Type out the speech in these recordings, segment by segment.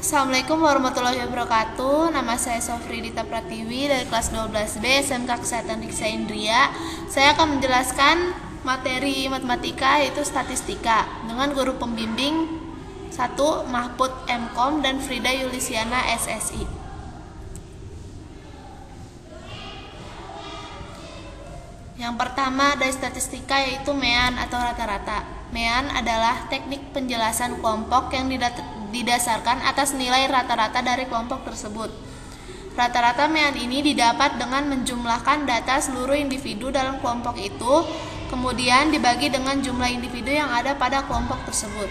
Assalamualaikum warahmatullahi wabarakatuh. Nama saya Sofridita Pratiwi dari kelas 12B SMK Kesehatan Diksa Indria. Saya akan menjelaskan materi matematika yaitu statistika dengan guru pembimbing 1 Mahfud MKom dan Frida Yulisiana SSI. Yang pertama dari statistika yaitu MEAN atau rata-rata. MEAN adalah teknik penjelasan kelompok yang didasarkan atas nilai rata-rata dari kelompok tersebut. Rata-rata MEAN ini didapat dengan menjumlahkan data seluruh individu dalam kelompok itu, kemudian dibagi dengan jumlah individu yang ada pada kelompok tersebut.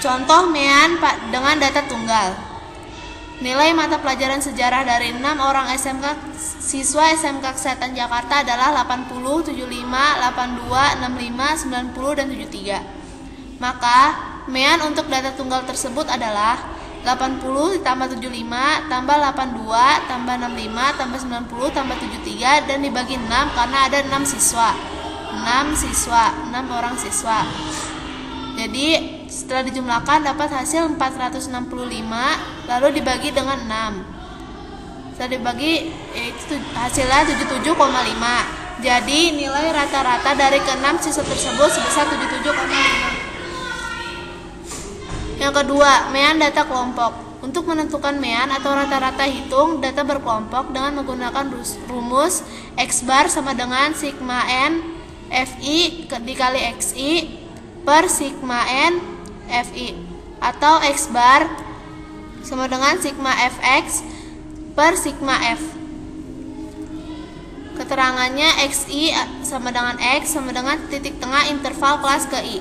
Contoh MEAN dengan data tunggal. Nilai mata pelajaran sejarah dari 6 orang siswa SMK Kesehatan Jakarta adalah 80, 75, 82, 65, 90, dan 73. Maka MEAN untuk data tunggal tersebut adalah 80 ditambah 75 tambah 82 tambah 65 tambah 90 tambah 73 dan dibagi 6 karena ada 6 orang siswa. Jadi setelah dijumlahkan dapat hasil 465 lalu dibagi dengan 6. Setelah dibagi hasilnya 77,5. Jadi nilai rata-rata dari ke-6 siswa tersebut sebesar 77,5. Yang kedua, MEAN data kelompok. Untuk menentukan MEAN atau rata-rata hitung data berkelompok dengan menggunakan rumus X bar sama dengan sigma N FI dikali XI per sigma N FI, atau X bar sama dengan sigma Fx per sigma F. Keterangannya XI sama dengan X sama dengan titik tengah interval kelas ke I.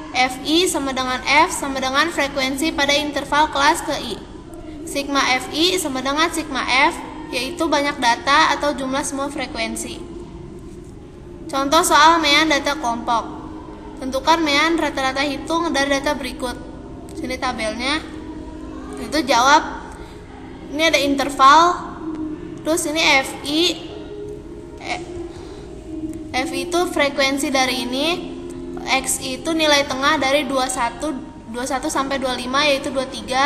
Fi sama dengan F sama dengan frekuensi pada interval kelas ke I. Sigma Fi sama dengan sigma F, yaitu banyak data atau jumlah semua frekuensi. Contoh soal MEAN data kelompok. Tentukan MEAN rata-rata hitung dari data berikut. Sini tabelnya. Itu jawab. Ini ada interval. Terus ini Fi. Fi itu frekuensi dari ini. X itu nilai tengah dari 21 sampai 25 yaitu 23.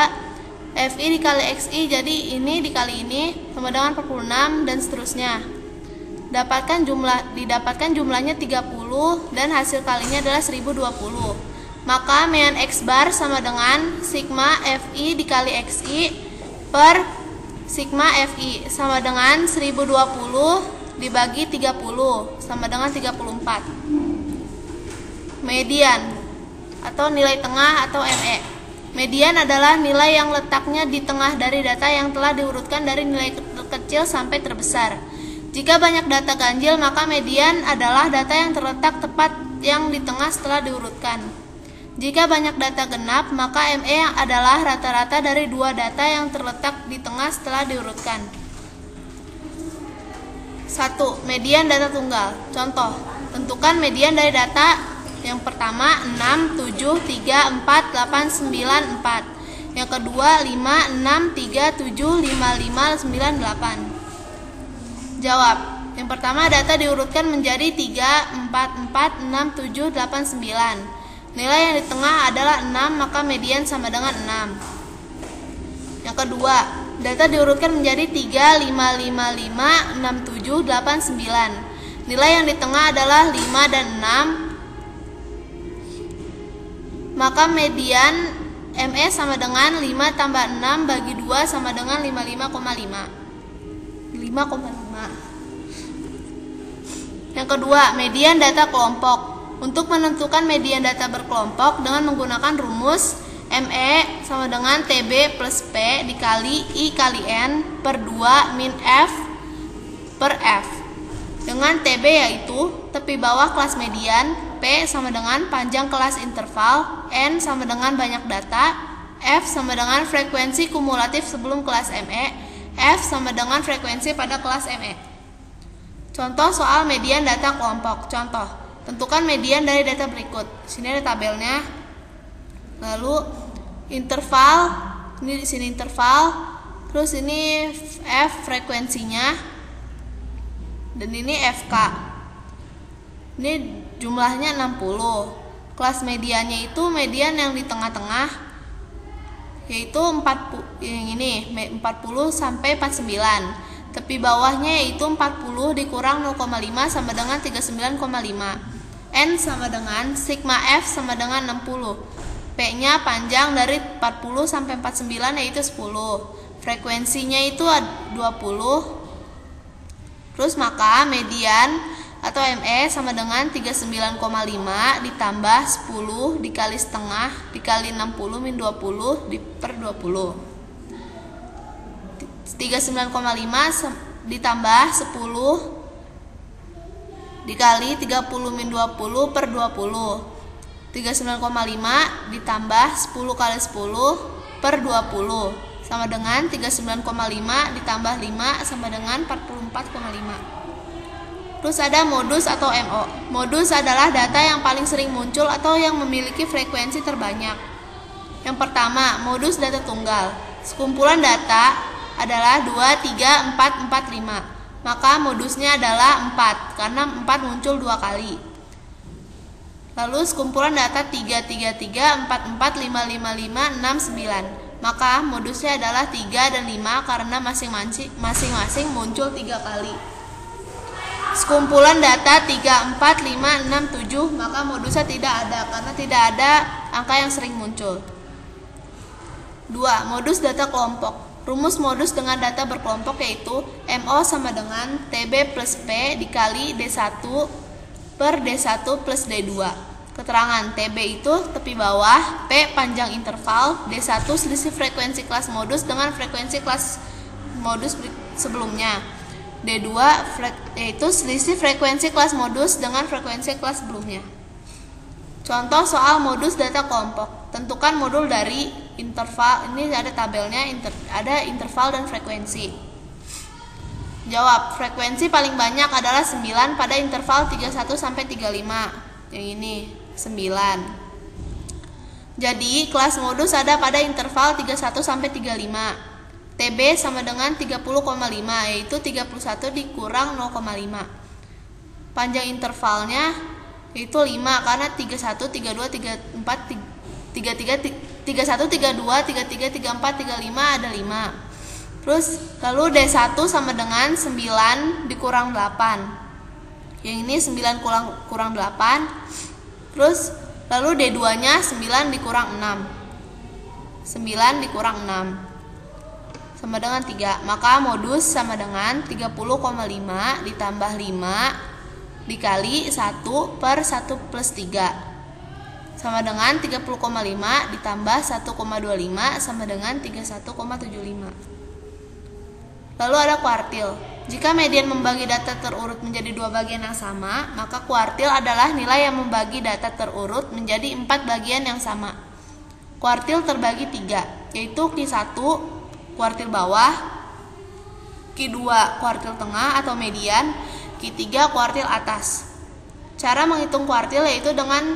Fi dikali Xi jadi ini dikali ini sama dengan 46 dan seterusnya. Didapatkan jumlahnya 30 dan hasil kalinya adalah 1020. Maka MEAN X bar sama dengan sigma Fi dikali Xi per sigma Fi sama dengan 1020 dibagi 30 sama dengan 34. Median atau nilai tengah atau ME. Median adalah nilai yang letaknya di tengah dari data yang telah diurutkan dari nilai terkecil sampai terbesar. Jika banyak data ganjil, maka median adalah data yang terletak tepat yang di tengah setelah diurutkan. Jika banyak data genap, maka ME adalah rata-rata dari dua data yang terletak di tengah setelah diurutkan. 1. Median data tunggal. Contoh, tentukan median dari data yang pertama 6, 7, 3, 4, 8, 9, 4. Yang kedua 5, 6, 3, 7, 5, 5, 9, 8. Jawab. Yang pertama data diurutkan menjadi 3, 4, 4, 6, 7, 8, 9. Nilai yang di tengah adalah 6, maka median sama dengan 6. Yang kedua, data diurutkan menjadi 3, 5, 5, 5, 6, 7, 8, 9. Nilai yang di tengah adalah 5 dan 6. Maka median ME sama dengan 5 tambah 6 bagi 2 sama dengan 55,5. Yang kedua, median data kelompok. Untuk menentukan median data berkelompok dengan menggunakan rumus ME sama dengan TB plus P dikali I kali N per 2 min F per F. Dengan TB yaitu tepi bawah kelas median, P sama dengan panjang kelas interval, N sama dengan banyak data, F sama dengan frekuensi kumulatif sebelum kelas ME, F sama dengan frekuensi pada kelas ME. Contoh soal median data kelompok. Contoh, tentukan median dari data berikut. Sini ada tabelnya. Lalu interval, ini di sini interval, terus ini F frekuensinya, dan ini FK. Ini jumlahnya 60. Kelas mediannya itu median yang di tengah-tengah. yaitu 40 yang ini 40 sampai 49. Tepi bawahnya yaitu 40 dikurang 0,5 sama dengan 39,5. N sama dengan sigma F sama dengan 60. P-nya panjang dari 40 sampai 49 yaitu 10. Frekuensinya itu 20. Terus maka median atau ME sama dengan 39,5 ditambah 10 dikali setengah dikali 60 min 20 per 20. 39,5 ditambah 10 dikali 30 min 20 per 20. 39,5 ditambah 10 kali 10 per 20 sama dengan 39,5 ditambah 5 sama dengan 44,5. Terus ada modus atau MO. Modus adalah data yang paling sering muncul atau yang memiliki frekuensi terbanyak. Yang pertama, modus data tunggal. Sekumpulan data adalah 2, 3, 4, 4, 5. Maka modusnya adalah 4 karena 4 muncul 2 kali. Lalu sekumpulan data 3, 3, 3, 4, 4, 5, 5, 5, 6, 9. Maka modusnya adalah 3 dan 5 karena masing-masing muncul 3 kali. Sekumpulan data 3, 4, 5, 6, 7, maka modusnya tidak ada karena tidak ada angka yang sering muncul. 2. Modus data kelompok. Rumus modus dengan data berkelompok yaitu MO sama dengan TB plus P dikali D1 per D1 plus D2. Keterangan TB itu tepi bawah, P panjang interval, D1 selisih frekuensi kelas modus dengan frekuensi kelas modus sebelumnya. D2 yaitu selisih frekuensi kelas modus dengan frekuensi kelas sebelumnya. Contoh soal modus data kelompok. Tentukan modul dari interval. Ini ada tabelnya, ada interval dan frekuensi. Jawab, frekuensi paling banyak adalah 9 pada interval 31 sampai 35. Yang ini 9. Jadi kelas modus ada pada interval 31 sampai 35. TB sama dengan 30,5 yaitu 31 dikurang 0,5. Panjang intervalnya yaitu 5 karena 31, 32, 34, 33, 31, 32, 33, 34, 35 ada 5. Terus lalu D1 sama dengan 9 dikurang 8. Yang ini 9 kurang 8. Terus lalu D2 nya 9 dikurang 6. 9 dikurang 6 sama dengan 3. Maka modus sama dengan 30,5 ditambah 5 dikali 1 per 1 plus 3 sama dengan 30,5 ditambah 1,25 sama dengan 31,75. Lalu ada kuartil. Jika median membagi data terurut menjadi 2 bagian yang sama, maka kuartil adalah nilai yang membagi data terurut menjadi 4 bagian yang sama. Kuartil terbagi 3, yaitu Q1 kuartil bawah, Q2 kuartil tengah atau median, Q3 kuartil atas. Cara menghitung kuartil yaitu dengan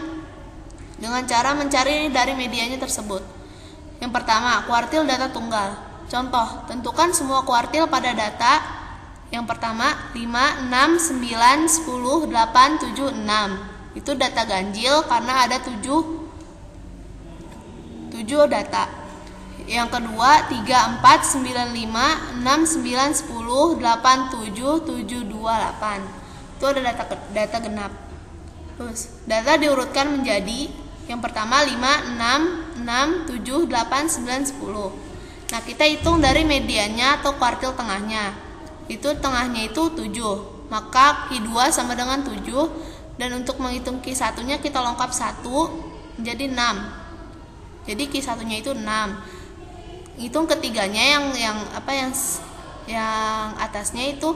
cara mencari dari mediannya tersebut. Yang pertama, kuartil data tunggal. Contoh, tentukan semua kuartil pada data. Yang pertama, 5, 6, 9, 10, 8, 7, 6. Itu data ganjil karena ada 7 data. Yang kedua 3, 4, 9, 5, 6, 9, 10, 8, 7, 7, 2, 8. Itu ada data genap. Terus data diurutkan menjadi yang pertama 5, 6, 6, 7, 8, 9, 10. Nah kita hitung dari mediannya atau kuartil tengahnya. Itu tengahnya itu 7. Maka Q2 sama dengan 7. Dan untuk menghitung Q1 nya kita lengkap 1 menjadi 6. Jadi Q1 nya itu 6. Hitung ketiganya yang atasnya itu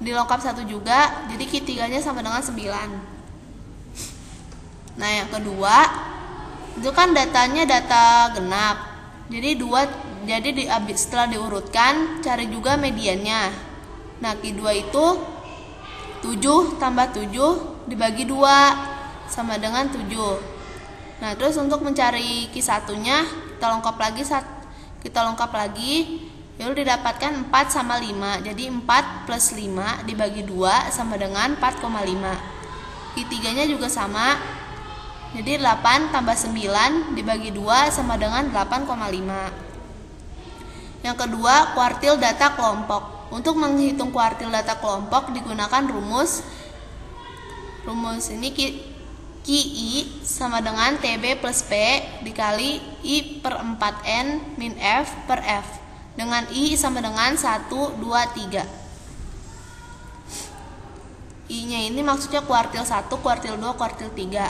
dilengkap 1 juga, jadi Q3 nya sama dengan 9. Nah yang kedua itu kan datanya data genap, jadi setelah diurutkan cari juga mediannya. Nah Q2 itu 7 tambah 7 dibagi 2 sama dengan 7. Nah terus untuk mencari Q1 nya kita lengkap lagi, lalu didapatkan 4 sama 5. Jadi 4 plus 5 dibagi 2 sama dengan 4,5. Q3 nya juga sama, Jadi 8 tambah 9 dibagi 2 sama dengan 8,5. Yang kedua, kuartil data kelompok. Untuk menghitung kuartil data kelompok digunakan rumus ini QI sama dengan TB plus P dikali I per 4N min F per F, dengan I sama dengan 1, 2, 3. I nya ini maksudnya kuartil 1, kuartil 2, kuartil 3.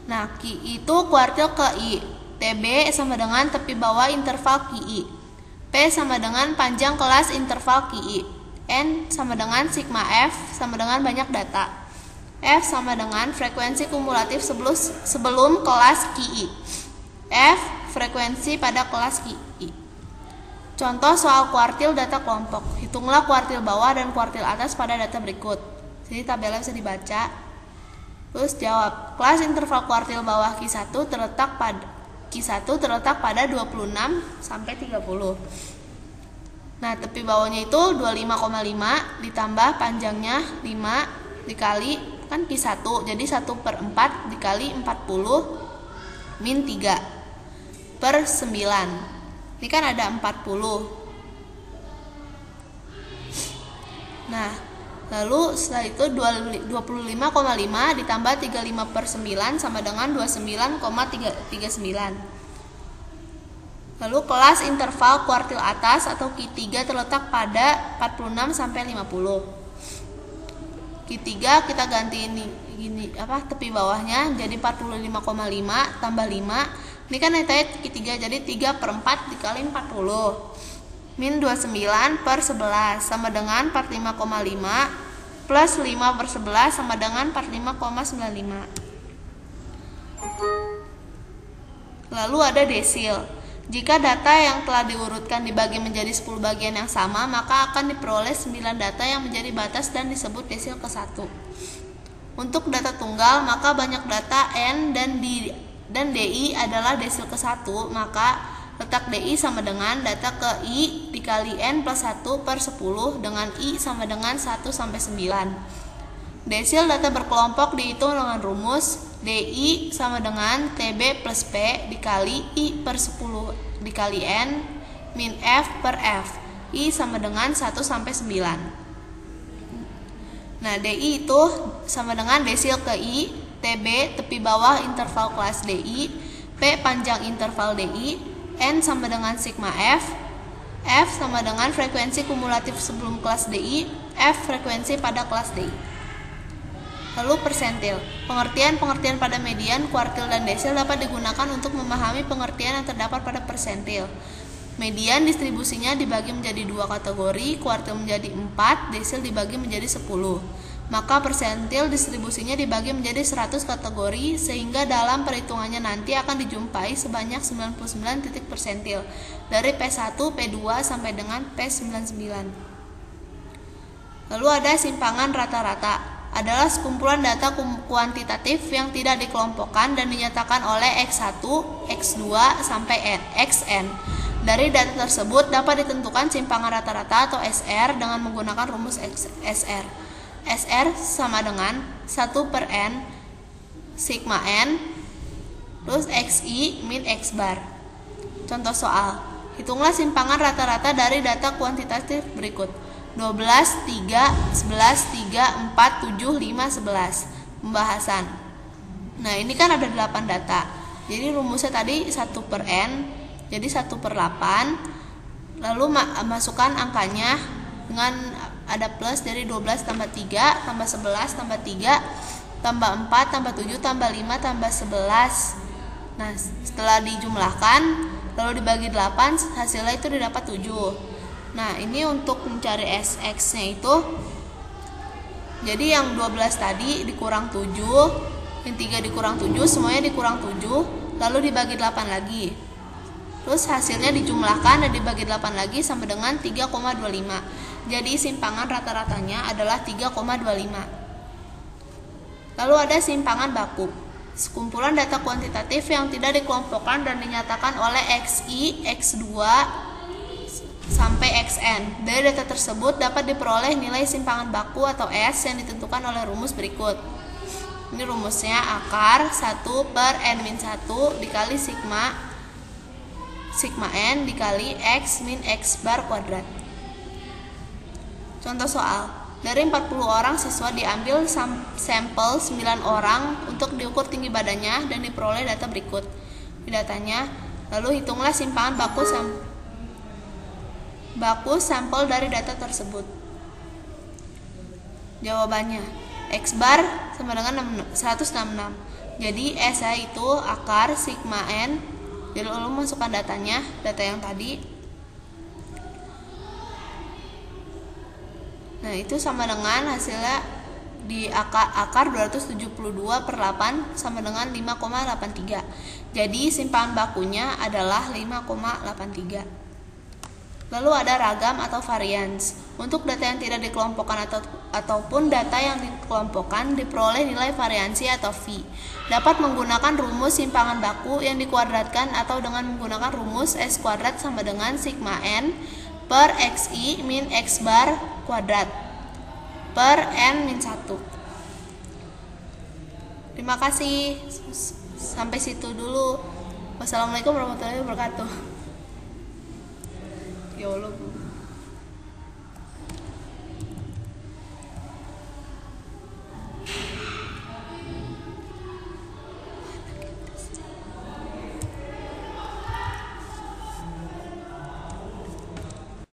Nah, QI itu kuartil ke I. TB sama dengan tepi bawah interval QI. P sama dengan panjang kelas interval QI. N sama dengan sigma F sama dengan banyak data. F sama dengan frekuensi kumulatif sebelum kelas QI. F frekuensi pada kelas QI. Contoh soal kuartil data kelompok. Hitunglah kuartil bawah dan kuartil atas pada data berikut. Jadi tabelnya bisa dibaca. Terus jawab. Kelas interval kuartil bawah Q1 terletak pada 26 sampai 30. Nah, tepi bawahnya itu 25,5 ditambah panjangnya 5 dikali kan Q1. Jadi 1/4 dikali 40 min 3 per 9. Ini kan ada 40. Nah, lalu setelah itu 25,5 ditambah 35/9 sama dengan 29,39. Lalu kelas interval kuartil atas atau Q3 terletak pada 46 sampai 50. Q3 kita ganti ini tepi bawahnya jadi 45,5 tambah 5. Ini kan nilai Q3 jadi 3/4 dikali 40 min 29 per 11 sama dengan 45,5 plus 5 per 11 sama dengan 45,95. Lalu ada desil. Jika data yang telah diurutkan dibagi menjadi 10 bagian yang sama, maka akan diperoleh 9 data yang menjadi batas dan disebut desil ke-1. Untuk data tunggal, maka banyak data N dan DI adalah desil ke-1, maka letak DI sama dengan data ke I dikali N plus 1 per 10 dengan I sama dengan 1 sampai 9. Desil data berkelompok dihitung dengan rumus DI sama dengan TB plus P dikali I per 10 dikali N min F per F. I sama dengan 1 sampai 9. Nah, DI itu sama dengan desil ke I, TB tepi bawah interval kelas DI, P panjang interval DI, N sama dengan sigma F, F sama dengan frekuensi kumulatif sebelum kelas DI, F frekuensi pada kelas DI. Lalu persentil. Pengertian pada median, kuartil, dan desil dapat digunakan untuk memahami pengertian yang terdapat pada persentil. Median distribusinya dibagi menjadi 2 kategori, kuartil menjadi 4, desil dibagi menjadi 10. Maka persentil distribusinya dibagi menjadi 100 kategori, sehingga dalam perhitungannya nanti akan dijumpai sebanyak 99 titik persentil dari P1, P2 sampai dengan P99. Lalu ada simpangan rata-rata. Adalah sekumpulan data kuantitatif yang tidak dikelompokkan dan dinyatakan oleh X1, X2, sampai Xn. Dari data tersebut dapat ditentukan simpangan rata-rata atau SR dengan menggunakan rumus SR. SR sama dengan 1 per N sigma N plus XI min X bar. Contoh soal. Hitunglah simpangan rata-rata dari data kuantitatif berikut. 12, 3, 11, 3, 4, 7, 5, 11. Pembahasan. Nah, ini kan ada 8 data. Jadi rumusnya tadi 1 per N, jadi 1 per 8. Lalu masukkan angkanya dengan ada plus, jadi 12 tambah 3, tambah 11, tambah 3, tambah 4, tambah 7, tambah 5, tambah 11. Nah, setelah dijumlahkan, lalu dibagi 8, hasilnya itu didapat 7. Nah, ini untuk mencari SX-nya itu, jadi yang 12 tadi dikurang 7, yang 3 dikurang 7, semuanya dikurang 7, lalu dibagi 8 lagi. Terus hasilnya dijumlahkan dan dibagi 8 lagi sama dengan 3,25. Jadi simpangan rata-ratanya adalah 3,25. Lalu ada simpangan baku. Sekumpulan data kuantitatif yang tidak dikelompokkan dan dinyatakan oleh XI, X2, sampai Xn. Dari data tersebut dapat diperoleh nilai simpangan baku atau S yang ditentukan oleh rumus berikut. Ini rumusnya akar 1 per n-1 dikali sigma n dikali x min x bar kuadrat. Contoh soal, dari 40 orang siswa diambil sampel 9 orang untuk diukur tinggi badannya dan diperoleh data berikut. Di datanya, lalu hitunglah simpangan baku sampel dari data tersebut. Jawabannya, X bar sama dengan 166. Jadi S itu akar sigma N. Jadi lalu masukkan datanya, data yang tadi. Nah, itu sama dengan hasilnya di akar 272 per 8 sama dengan 5,83. Jadi simpangan bakunya adalah 5,83. Lalu ada ragam atau varians. Untuk data yang tidak dikelompokkan ataupun data yang dikelompokkan diperoleh nilai variansi atau V. Dapat menggunakan rumus simpangan baku yang dikuadratkan atau dengan menggunakan rumus S kuadrat sama dengan sigma N per XI min X bar kuadrat per N-1. Terima kasih. Sampai situ dulu. Wassalamualaikum warahmatullahi wabarakatuh. Ya Allah.